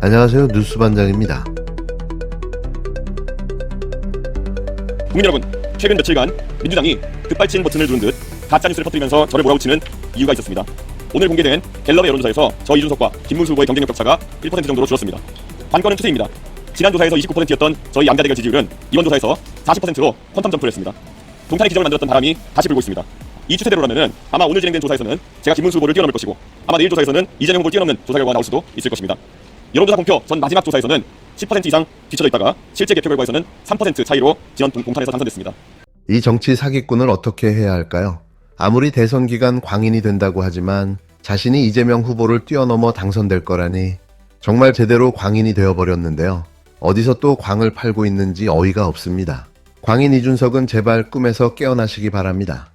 안녕하세요. 뉴스반장입니다. 국민 여러분, 최근 며칠간 민주당이 급발진 버튼을 누른 듯 가짜뉴스를 퍼뜨리면서 저를 몰아붙이는 이유가 있었습니다. 오늘 공개된 갤럽의 여론조사에서 저 이준석과 김문수 후보의 경쟁력 격차가 1% 정도로 줄었습니다. 관건은 추세입니다. 지난 조사에서 29%였던 저희 양자 대결 지지율은 이번 조사에서 40%로 퀀텀 점프를 했습니다. 동탄의 기적을 만들었던 바람이 다시 불고 있습니다. 이 추세대로라면 아마 오늘 진행된 조사에서는 제가 김문수 후보를 뛰어넘을 것이고, 아마 내일 조사에서는 이재명 후보를 뛰어넘는 조사 결과가 나올 수도 있을 것입니다. 여론조사 공표 전 마지막 조사에서는 10% 이상 뒤쳐져 있다가 실제 개표 결과에서는 3% 차이로 지난 동탄에서 당선됐습니다. 이 정치 사기꾼을 어떻게 해야 할까요? 아무리 대선 기간 광인이 된다고 하지만 자신이 이재명 후보를 뛰어넘어 당선될 거라니 정말 제대로 광인이 되어버렸는데요. 어디서 또 광을 팔고 있는지 어이가 없습니다. 광인 이준석은 제발 꿈에서 깨어나시기 바랍니다.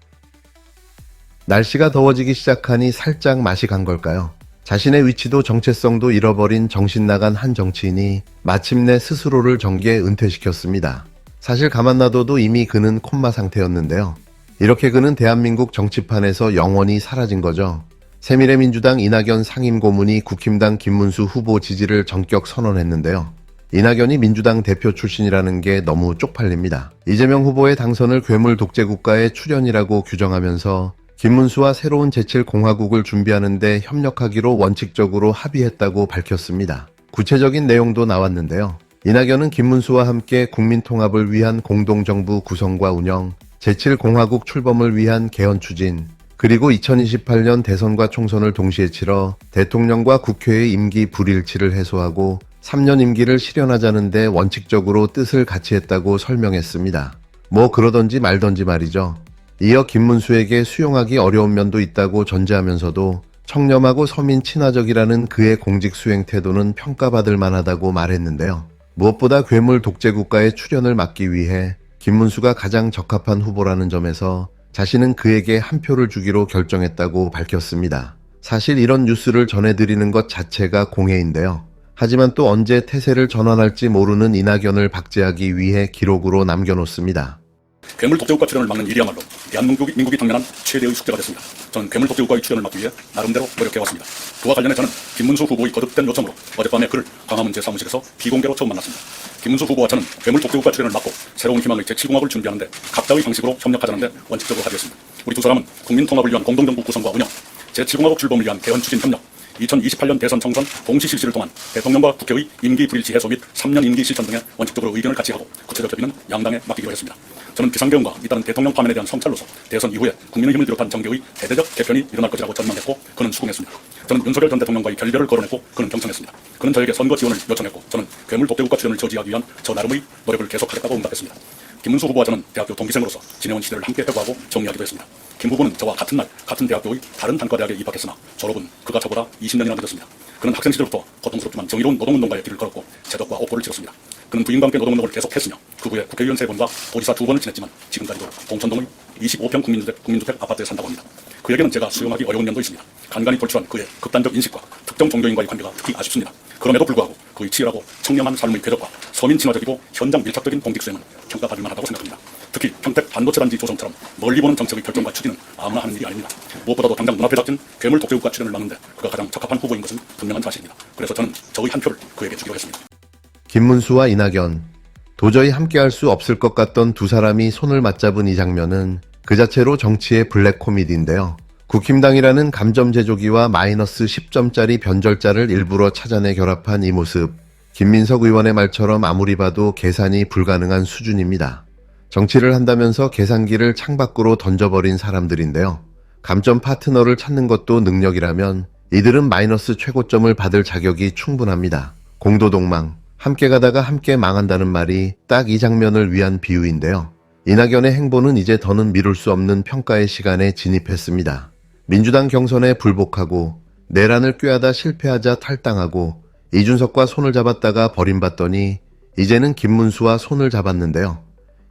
날씨가 더워지기 시작하니 살짝 맛이 간 걸까요? 자신의 위치도 정체성도 잃어버린 정신나간 한 정치인이 마침내 스스로를 정계에 은퇴시켰습니다. 사실 가만 놔둬도 이미 그는 콤마 상태였는데요. 이렇게 그는 대한민국 정치판에서 영원히 사라진 거죠. 새미래민주당 이낙연 상임고문이 국힘당 김문수 후보 지지를 전격 선언했는데요. 이낙연이 민주당 대표 출신이라는 게 너무 쪽팔립니다. 이재명 후보의 당선을 괴물 독재국가의 출현이라고 규정하면서 김문수와 새로운 제7공화국을 준비하는데 협력하기로 원칙적으로 합의했다고 밝혔습니다. 구체적인 내용도 나왔는데요. 이낙연은 김문수와 함께 국민 통합을 위한 공동정부 구성과 운영, 제7공화국 출범을 위한 개헌 추진, 그리고 2028년 대선과 총선을 동시에 치러 대통령과 국회의 임기 불일치를 해소하고 3년 임기를 실현하자는데 원칙적으로 뜻을 같이 했다고 설명했습니다. 뭐 그러던지 말던지 말이죠. 이어 김문수에게 수용하기 어려운 면도 있다고 전제하면서도 청렴하고 서민 친화적이라는 그의 공직 수행 태도는 평가받을 만하다고 말했는데요. 무엇보다 괴물 독재국가의 출현을 막기 위해 김문수가 가장 적합한 후보라는 점에서 자신은 그에게 한 표를 주기로 결정했다고 밝혔습니다. 사실 이런 뉴스를 전해드리는 것 자체가 공해인데요. 하지만 또 언제 태세를 전환할지 모르는 이낙연을 박제하기 위해 기록으로 남겨놓습니다. 괴물 독재국가 출현을 막는 일이야말로 대한민국이 당면한 최대의 숙제가 됐습니다. 저는 괴물 독재국가의 출현을 막기 위해 나름대로 노력해왔습니다. 그와 관련해 저는 김문수 후보의 거듭된 요청으로 어젯밤에 그를 광화문 제 사무실에서 비공개로 처음 만났습니다. 김문수 후보와 저는 괴물 독재국가 출현을 막고 새로운 희망의 제7공화국을 준비하는데 각자의 방식으로 협력하자는데 원칙적으로 합의했습니다. 우리 두 사람은 국민 통합을 위한 공동정부 구성과 운영, 제7공화국 출범을 위한 개헌 추진 협력, 2028년 대선 총선 동시 실시를 통한 대통령과 국회의 임기 불일치 해소 및 3년 임기 실천 등에 원칙적으로 의견을 같이 하고 구체적 협의는 양당에 맡기기로 했습니다. 저는 비상계엄과 잇따른 대통령 파면에 대한 성찰로서 대선 이후에 국민의힘을 비롯한 정계의 대대적 개편이 일어날 것이라고 전망했고 그는 수긍했습니다. 저는 윤석열 전 대통령과의 결별을 거론했고 그는 경청했습니다. 그는 저에게 선거 지원을 요청했고 저는 괴물 독재국가 출현을 저지하기 위한 저 나름의 노력을 계속하겠다고 응답했습니다. 김문수 후보와 저는 대학교 동기생으로서 지내온 시대를 함께 회고하고 정리하기도 했습니다. 김 후보는 저와 같은 날 같은 대학교의 다른 단과대학에 입학했으나 졸업은 그가 저보다 20년이나 늦었습니다. 그는 학생 시절부터 고통스럽지만 정의로운 노동운동가의 길을 걸었고 제덕과 옥고를 치렀습니다. 그는 부인과 함께 노동운동을 계속했으며 그 후에 국회의원 3번과 도지사 2번을 지냈지만 지금까지도 봉천동의 25평 국민주택 아파트에 산다고 합니다. 그에게는 제가 수용하기 어려운 면도 있습니다. 간간히 돌출한 그의 극단적 인식과 특정 종교인과의 관계가 특히 아쉽습니다. 그럼에도 불구하고 그의 치열하고 청렴한 삶의 궤적과 서민 친화적이고 현장 밀착적인 공직 수행은 평가받을 만하다고 생각합니다. 특히 평택 반도체 단지 조성처럼 멀리 보는 정책의 결정과 추진은 아무나 하는 일이 아닙니다. 무엇보다도 당장 눈앞에 닥친 괴물 독재국가 출현을 막는데 그가 가장 적합한 후보인 것은 분명한 사실입니다. 그래서 저는 저의 한 표를 그에게 주기로 했습니다. 김문수와 이낙연, 도저히 함께할 수 없을 것 같던 두 사람이 손을 맞잡은 이 장면은 그 자체로 정치의 블랙 코미디인데요. 국힘당이라는 감점 제조기와 마이너스 10점짜리 변절자를 일부러 찾아내 결합한 이 모습, 김민석 의원의 말처럼 아무리 봐도 계산이 불가능한 수준입니다. 정치를 한다면서 계산기를 창밖으로 던져버린 사람들인데요. 감점 파트너를 찾는 것도 능력이라면 이들은 마이너스 최고점을 받을 자격이 충분합니다. 공도동망, 함께 가다가 함께 망한다는 말이 딱 이 장면을 위한 비유인데요. 이낙연의 행보는 이제 더는 미룰 수 없는 평가의 시간에 진입했습니다. 민주당 경선에 불복하고 내란을 꾀하다 실패하자 탈당하고 이준석과 손을 잡았다가 버림받더니 이제는 김문수와 손을 잡았는데요.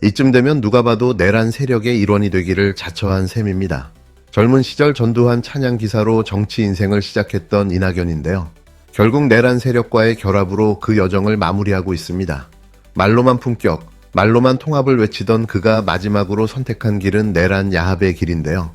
이쯤 되면 누가 봐도 내란 세력의 일원이 되기를 자처한 셈입니다. 젊은 시절 전두환 찬양 기사로 정치 인생을 시작했던 이낙연인데요. 결국 내란 세력과의 결합으로 그 여정을 마무리하고 있습니다. 말로만 품격, 말로만 통합을 외치던 그가 마지막으로 선택한 길은 내란 야합의 길인데요.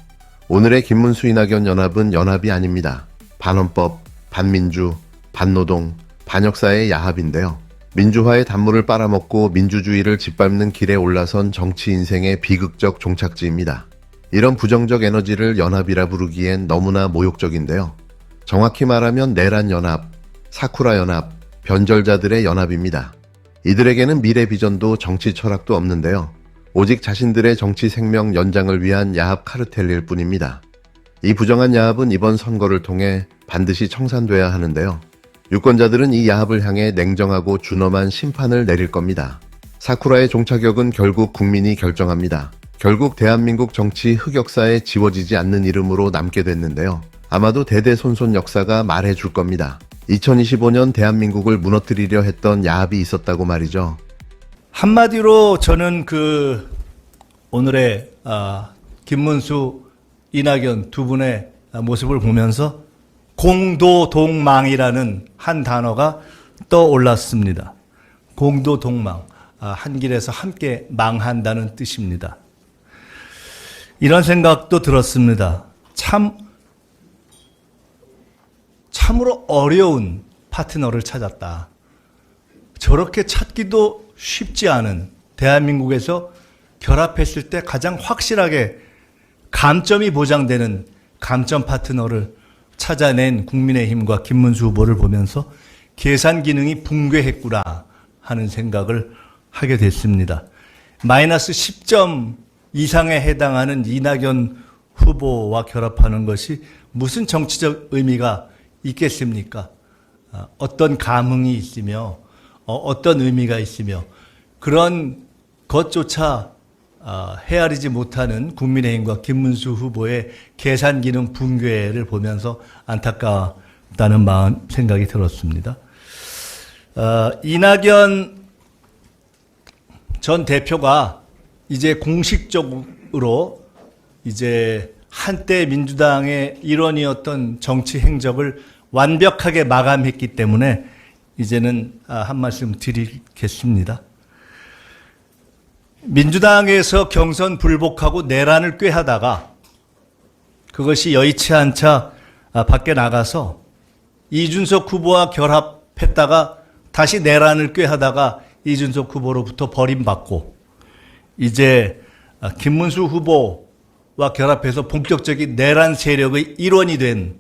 오늘의 김문수 이낙연 연합은 연합이 아닙니다. 반헌법, 반민주, 반노동, 반역사의 야합인데요. 민주화의 단물을 빨아먹고 민주주의를 짓밟는 길에 올라선 정치 인생의 비극적 종착지입니다. 이런 부정적 에너지를 연합이라 부르기엔 너무나 모욕적인데요. 정확히 말하면 내란 연합, 사쿠라 연합, 변절자들의 연합입니다. 이들에게는 미래 비전도 정치 철학도 없는데요. 오직 자신들의 정치 생명 연장을 위한 야합 카르텔일 뿐입니다. 이 부정한 야합은 이번 선거를 통해 반드시 청산돼야 하는데요. 유권자들은 이 야합을 향해 냉정하고 준엄한 심판을 내릴 겁니다. 사쿠라의 종착역은 결국 국민이 결정합니다. 결국 대한민국 정치 흑역사에 지워지지 않는 이름으로 남게 됐는데요. 아마도 대대손손 역사가 말해줄 겁니다. 2025년 대한민국을 무너뜨리려 했던 야합이 있었다고 말이죠. 한마디로 저는 오늘의 김문수, 이낙연 두 분의 모습을 보면서 공도동망이라는 한 단어가 떠올랐습니다. 공도동망, 한 길에서 함께 망한다는 뜻입니다. 이런 생각도 들었습니다. 참으로 어려운 파트너를 찾았다. 저렇게 찾기도 쉽지 않은 대한민국에서 결합했을 때 가장 확실하게 감점이 보장되는 감점 파트너를 찾아낸 국민의힘과 김문수 후보를 보면서 계산 기능이 붕괴했구나 하는 생각을 하게 됐습니다. 마이너스 10점 이상에 해당하는 이낙연 후보와 결합하는 것이 무슨 정치적 의미가 있겠습니까? 어떤 감흥이 있으며 어떤 의미가 있으며 그런 것조차 헤아리지 못하는 국민의힘과 김문수 후보의 계산 기능 붕괴를 보면서 안타깝다는 생각이 들었습니다. 이낙연 전 대표가 이제 공식적으로 이제 한때 민주당의 일원이었던 정치 행적을 완벽하게 마감했기 때문에 이제는 한 말씀 드리겠습니다. 민주당에서 경선 불복하고 내란을 꾀하다가 그것이 여의치 않자 밖에 나가서 이준석 후보와 결합했다가 다시 내란을 꾀하다가 이준석 후보로부터 버림받고 이제 김문수 후보와 결합해서 본격적인 내란 세력의 일원이 된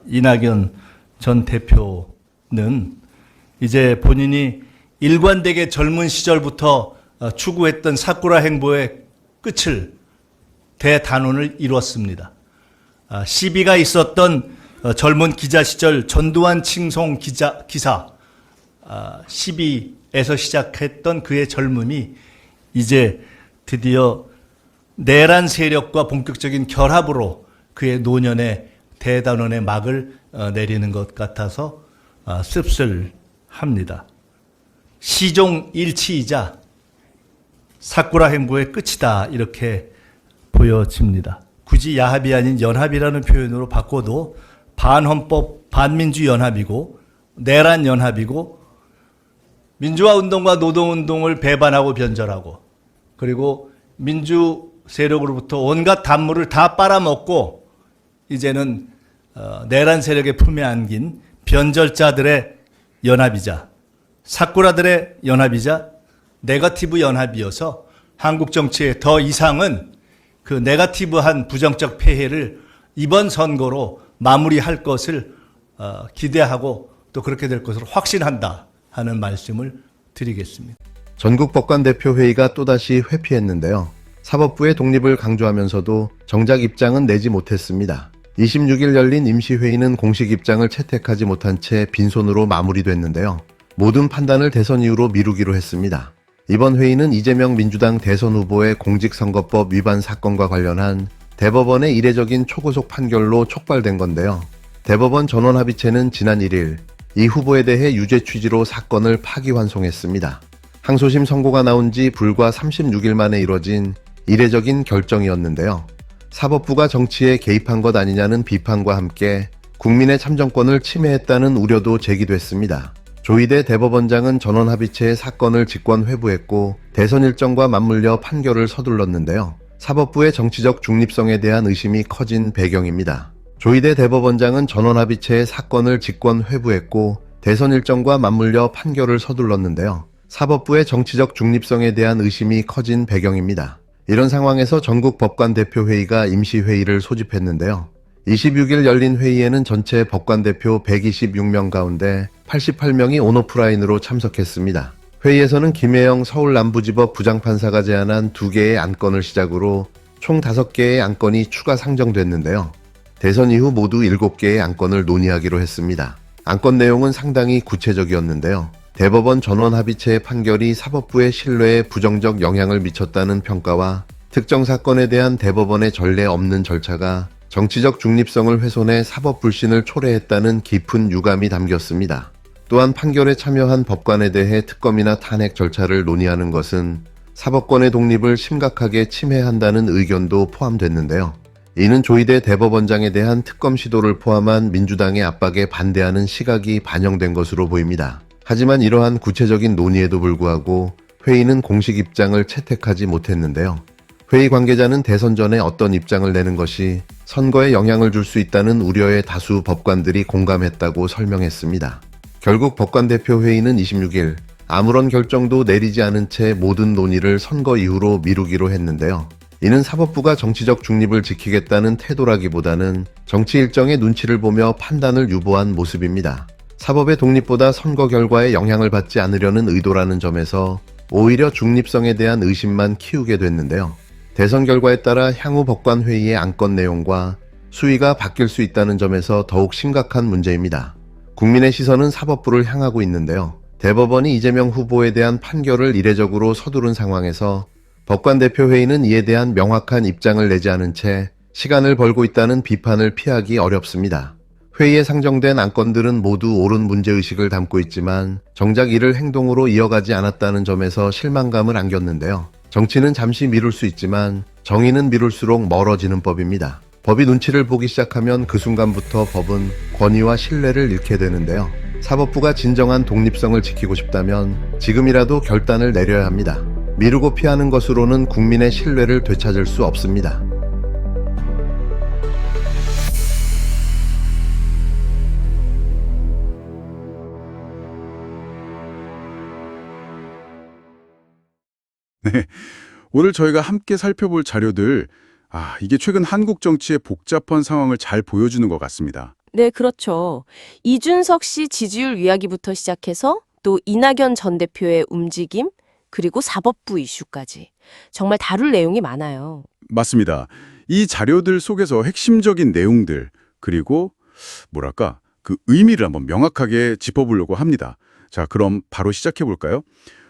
이낙연 전 대표는 이제 본인이 일관되게 젊은 시절부터 추구했던 사쿠라 행보의 끝을 대단원을 이뤘습니다. 시비가 있었던 젊은 기자 시절 전두환 칭송 기사 시비에서 시작했던 그의 젊음이 이제 드디어 내란 세력과 본격적인 결합으로 그의 노년의 대단원의 막을 내리는 것 같아서 씁쓸합니다. 시종일치이자 사쿠라 행보의 끝이다 이렇게 보여집니다. 굳이 야합이 아닌 연합이라는 표현으로 바꿔도 반헌법, 반민주 연합이고 내란 연합이고 민주화 운동과 노동 운동을 배반하고 변절하고 그리고 민주 세력으로부터 온갖 단물을 다 빨아먹고 이제는 내란 세력의 품에 안긴 변절자들의 연합이자 사쿠라들의 연합이자 네거티브 연합이어서 한국 정치의 더 이상은 그 네거티브한 부정적 폐해를 이번 선거로 마무리할 것을 기대하고 또 그렇게 될 것으로 확신한다 하는 말씀을 드리겠습니다. 전국법관대표회의가 또다시 회피했는데요. 사법부의 독립을 강조하면서도 정작 입장은 내지 못했습니다. 26일 열린 임시회의는 공식 입장을 채택하지 못한 채 빈손으로 마무리됐는데요. 모든 판단을 대선 이후로 미루기로 했습니다. 이번 회의는 이재명 민주당 대선 후보의 공직선거법 위반 사건과 관련한 대법원의 이례적인 초고속 판결로 촉발된 건데요. 대법원 전원합의체는 지난 1일 이 후보에 대해 유죄 취지로 사건을 파기환송했습니다. 항소심 선고가 나온 지 불과 36일 만에 이뤄진 이례적인 결정이었는데요. 사법부가 정치에 개입한 것 아니냐는 비판과 함께 국민의 참정권을 침해했다는 우려도 제기됐습니다. 조희대 대법원장은 전원합의체의 사건을 직권 회부했고 대선 일정과 맞물려 판결을 서둘렀는데요. 사법부의 정치적 중립성에 대한 의심이 커진 배경입니다. 조희대 대법원장은 전원합의체의 사건을 직권 회부했고 대선 일정과 맞물려 판결을 서둘렀는데요. 사법부의 정치적 중립성에 대한 의심이 커진 배경입니다. 이런 상황에서 전국 법관 대표회의가 임시회의를 소집했는데요. 26일 열린 회의에는 전체 법관 대표 126명 가운데 88명이 온오프라인으로 참석했습니다. 회의에서는 김혜영 서울남부지법 부장판사가 제안한 2개의 안건을 시작으로 총 5개의 안건이 추가 상정됐는데요. 대선 이후 모두 7개의 안건을 논의하기로 했습니다. 안건 내용은 상당히 구체적이었는데요. 대법원 전원합의체의 판결이 사법부의 신뢰에 부정적 영향을 미쳤다는 평가와 특정 사건에 대한 대법원의 전례 없는 절차가 정치적 중립성을 훼손해 사법 불신을 초래했다는 깊은 유감이 담겼습니다. 또한 판결에 참여한 법관에 대해 특검이나 탄핵 절차를 논의하는 것은 사법권의 독립을 심각하게 침해한다는 의견도 포함됐는데요. 이는 조희대 대법원장에 대한 특검 시도를 포함한 민주당의 압박에 반대하는 시각이 반영된 것으로 보입니다. 하지만 이러한 구체적인 논의에도 불구하고 회의는 공식 입장을 채택하지 못했는데요. 회의 관계자는 대선 전에 어떤 입장을 내는 것이 선거에 영향을 줄 수 있다는 우려에 다수 법관들이 공감했다고 설명했습니다. 결국 법관 대표 회의는 26일 아무런 결정도 내리지 않은 채 모든 논의를 선거 이후로 미루기로 했는데요. 이는 사법부가 정치적 중립을 지키겠다는 태도라기보다는 정치 일정의 눈치를 보며 판단을 유보한 모습입니다. 사법의 독립보다 선거 결과에 영향을 받지 않으려는 의도라는 점에서 오히려 중립성에 대한 의심만 키우게 됐는데요. 대선 결과에 따라 향후 법관 회의의 안건 내용과 수위가 바뀔 수 있다는 점에서 더욱 심각한 문제입니다. 국민의 시선은 사법부를 향하고 있는데요. 대법원이 이재명 후보에 대한 판결을 이례적으로 서두른 상황에서 법관 대표 회의는 이에 대한 명확한 입장을 내지 않은 채 시간을 벌고 있다는 비판을 피하기 어렵습니다. 회의에 상정된 안건들은 모두 옳은 문제의식을 담고 있지만 정작 이를 행동으로 이어가지 않았다는 점에서 실망감을 안겼는데요. 정치는 잠시 미룰 수 있지만 정의는 미룰수록 멀어지는 법입니다. 법이 눈치를 보기 시작하면 그 순간부터 법은 권위와 신뢰를 잃게 되는데요. 사법부가 진정한 독립성을 지키고 싶다면 지금이라도 결단을 내려야 합니다. 미루고 피하는 것으로는 국민의 신뢰를 되찾을 수 없습니다. 네, 오늘 저희가 함께 살펴볼 자료들, 이게 최근 한국 정치의 복잡한 상황을 잘 보여주는 것 같습니다. 네, 그렇죠. 이준석 씨 지지율 이야기부터 시작해서 또 이낙연 전 대표의 움직임, 그리고 사법부 이슈까지. 정말 다룰 내용이 많아요. 맞습니다. 이 자료들 속에서 핵심적인 내용들, 그리고 뭐랄까, 그 의미를 한번 명확하게 짚어보려고 합니다. 자, 그럼 바로 시작해 볼까요?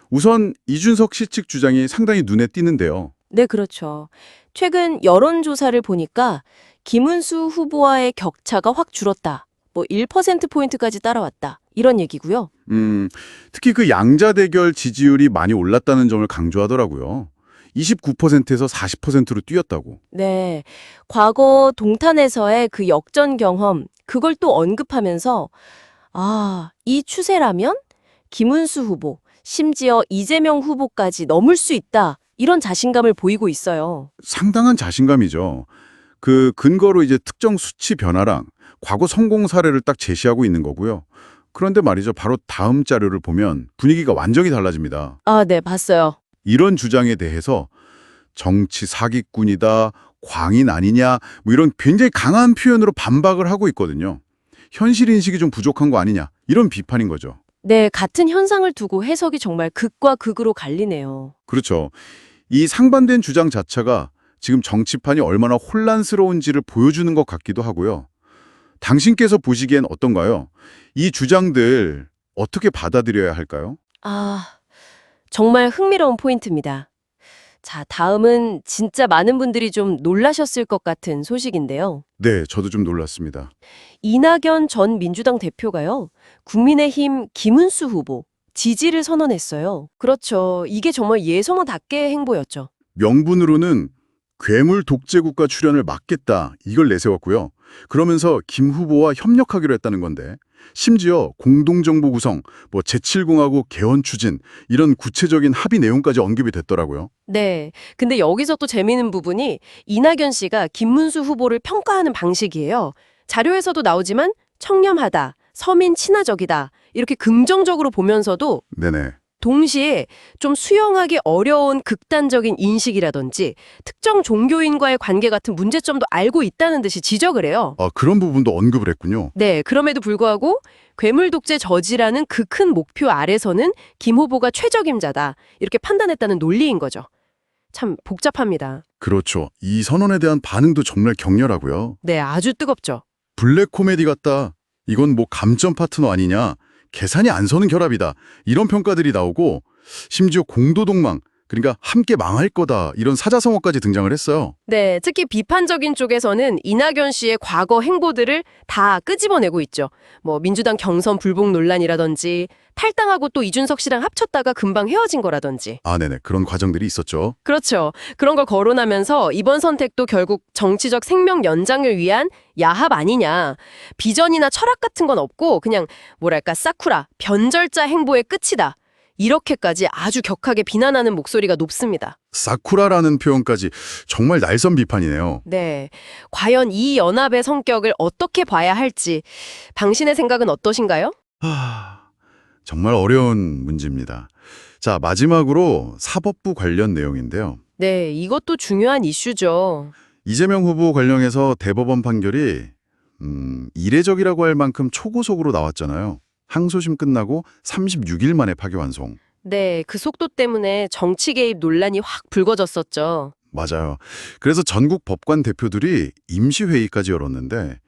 우선 이준석 씨 측 주장이 상당히 눈에 띄는데요. 네, 그렇죠. 최근 여론조사를 보니까 김은수 후보와의 격차가 확 줄었다. 1%포인트까지 따라왔다. 이런 얘기고요. 특히 그 양자 대결 지지율이 많이 올랐다는 점을 강조하더라고요. 29%에서 40%로 뛰었다고. 네, 과거 동탄에서의 그 역전 경험, 그걸 또 언급하면서 이 추세라면 김은수 후보, 심지어 이재명 후보까지 넘을 수 있다. 이런 자신감을 보이고 있어요. 상당한 자신감이죠. 그 근거로 이제 특정 수치 변화랑 과거 성공 사례를 딱 제시하고 있는 거고요. 그런데 말이죠. 바로 다음 자료를 보면 분위기가 완전히 달라집니다. 네, 봤어요. 이런 주장에 대해서 정치 사기꾼이다, 광인 아니냐, 이런 굉장히 강한 표현으로 반박을 하고 있거든요. 현실 인식이 좀 부족한 거 아니냐, 이런 비판인 거죠. 네, 같은 현상을 두고 해석이 정말 극과 극으로 갈리네요. 그렇죠. 이 상반된 주장 자체가 지금 정치판이 얼마나 혼란스러운지를 보여주는 것 같기도 하고요. 당신께서 보시기엔 어떤가요? 이 주장들 어떻게 받아들여야 할까요? 정말 흥미로운 포인트입니다. 자, 다음은 진짜 많은 분들이 좀 놀라셨을 것 같은 소식인데요. 네, 저도 좀 놀랐습니다. 이낙연 전 민주당 대표가요, 국민의힘 김은수 후보 지지를 선언했어요. 그렇죠. 이게 정말 예성어답게 행보였죠. 명분으로는 괴물 독재국가 출연을 막겠다, 이걸 내세웠고요. 그러면서 김 후보와 협력하기로 했다는 건데 심지어 공동정부 구성, 뭐 제7공화국 개헌 추진 이런 구체적인 합의 내용까지 언급이 됐더라고요. 네. 근데 여기서 또 재미있는 부분이 이낙연 씨가 김문수 후보를 평가하는 방식이에요. 자료에서도 나오지만 청렴하다, 서민 친화적이다, 이렇게 긍정적으로 보면서도 네네. 동시에 좀 수용하기 어려운 극단적인 인식이라든지 특정 종교인과의 관계 같은 문제점도 알고 있다는 듯이 지적을 해요. 그런 부분도 언급을 했군요. 네, 그럼에도 불구하고 괴물 독재 저지라는 그 큰 목표 아래서는 김 후보가 최적임자다, 이렇게 판단했다는 논리인 거죠. 참 복잡합니다. 그렇죠. 이 선언에 대한 반응도 정말 격렬하고요. 네, 아주 뜨겁죠. 블랙 코미디 같다. 이건 뭐 감점 파트너 아니냐. 계산이 안 서는 결합이다. 이런 평가들이 나오고 심지어 공도동망, 그러니까 함께 망할 거다. 이런 사자성어까지 등장을 했어요. 네, 특히 비판적인 쪽에서는 이낙연 씨의 과거 행보들을 다 끄집어내고 있죠. 뭐 민주당 경선 불복 논란이라든지 탈당하고 또 이준석 씨랑 합쳤다가 금방 헤어진 거라든지. 네네. 그런 과정들이 있었죠. 그렇죠. 그런 걸 거론하면서 이번 선택도 결국 정치적 생명 연장을 위한 야합 아니냐. 비전이나 철학 같은 건 없고 그냥 뭐랄까 사쿠라, 변절자 행보의 끝이다. 이렇게까지 아주 격하게 비난하는 목소리가 높습니다. 사쿠라라는 표현까지 정말 날선 비판이네요. 네. 과연 이 연합의 성격을 어떻게 봐야 할지 당신의 생각은 어떠신가요? 정말 어려운 문제입니다. 자, 마지막으로 사법부 관련 내용인데요. 네, 이것도 중요한 이슈죠. 이재명 후보 관련해서 대법원 판결이 이례적이라고 할 만큼 초고속으로 나왔잖아요. 항소심 끝나고 36일 만에 파기환송. 네, 그 속도 때문에 정치 개입 논란이 확 불거졌었죠. 맞아요. 그래서 전국 법관 대표들이 임시회의까지 열었는데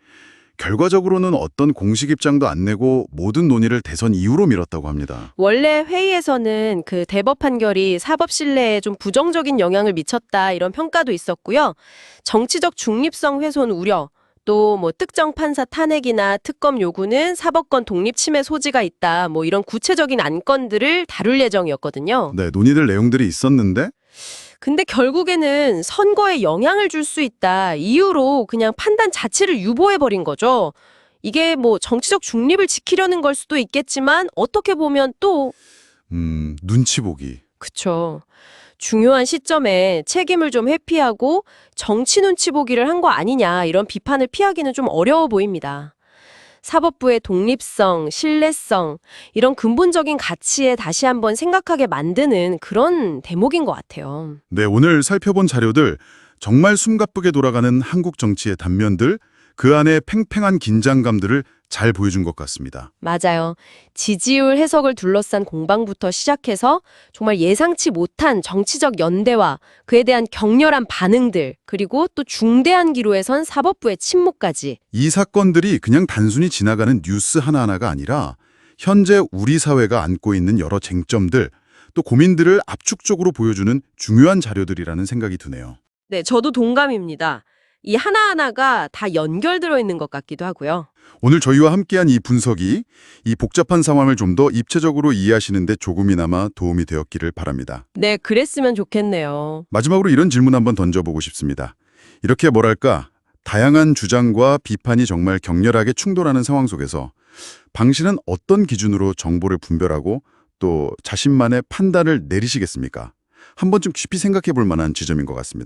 결과적으로는 어떤 공식 입장도 안 내고 모든 논의를 대선 이후로 미뤘다고 합니다. 원래 회의에서는 그 대법 판결이 사법 신뢰에 좀 부정적인 영향을 미쳤다, 이런 평가도 있었고요. 정치적 중립성 훼손 우려, 또 뭐 특정 판사 탄핵이나 특검 요구는 사법권 독립 침해 소지가 있다, 뭐 이런 구체적인 안건들을 다룰 예정이었거든요. 네, 논의될 내용들이 있었는데 근데 결국에는 선거에 영향을 줄 수 있다 이유로 그냥 판단 자체를 유보해버린 거죠. 이게 뭐 정치적 중립을 지키려는 걸 수도 있겠지만 어떻게 보면 또 눈치 보기. 그쵸. 중요한 시점에 책임을 좀 회피하고 정치 눈치 보기를 한 거 아니냐, 이런 비판을 피하기는 좀 어려워 보입니다. 사법부의 독립성, 신뢰성, 이런 근본적인 가치에 다시 한번 생각하게 만드는 그런 대목인 것 같아요. 네, 오늘 살펴본 자료들 정말 숨가쁘게 돌아가는 한국 정치의 단면들, 그 안에 팽팽한 긴장감들을 잘 보여준 것 같습니다. 맞아요. 지지율 해석을 둘러싼 공방부터 시작해서 정말 예상치 못한 정치적 연대와 그에 대한 격렬한 반응들, 그리고 또 중대한 기로에 선 사법부의 침묵까지. 이 사건들이 그냥 단순히 지나가는 뉴스 하나하나가 아니라 현재 우리 사회가 안고 있는 여러 쟁점들, 또 고민들을 압축적으로 보여주는 중요한 자료들이라는 생각이 드네요. 네, 저도 동감입니다. 이 하나하나가 다 연결되어 있는 것 같기도 하고요. 오늘 저희와 함께한 이 분석이 이 복잡한 상황을 좀 더 입체적으로 이해하시는 데 조금이나마 도움이 되었기를 바랍니다. 네, 그랬으면 좋겠네요. 마지막으로 이런 질문 한번 던져보고 싶습니다. 이렇게 뭐랄까 다양한 주장과 비판이 정말 격렬하게 충돌하는 상황 속에서 당신은 어떤 기준으로 정보를 분별하고 또 자신만의 판단을 내리시겠습니까? 한 번쯤 깊이 생각해 볼 만한 지점인 것 같습니다.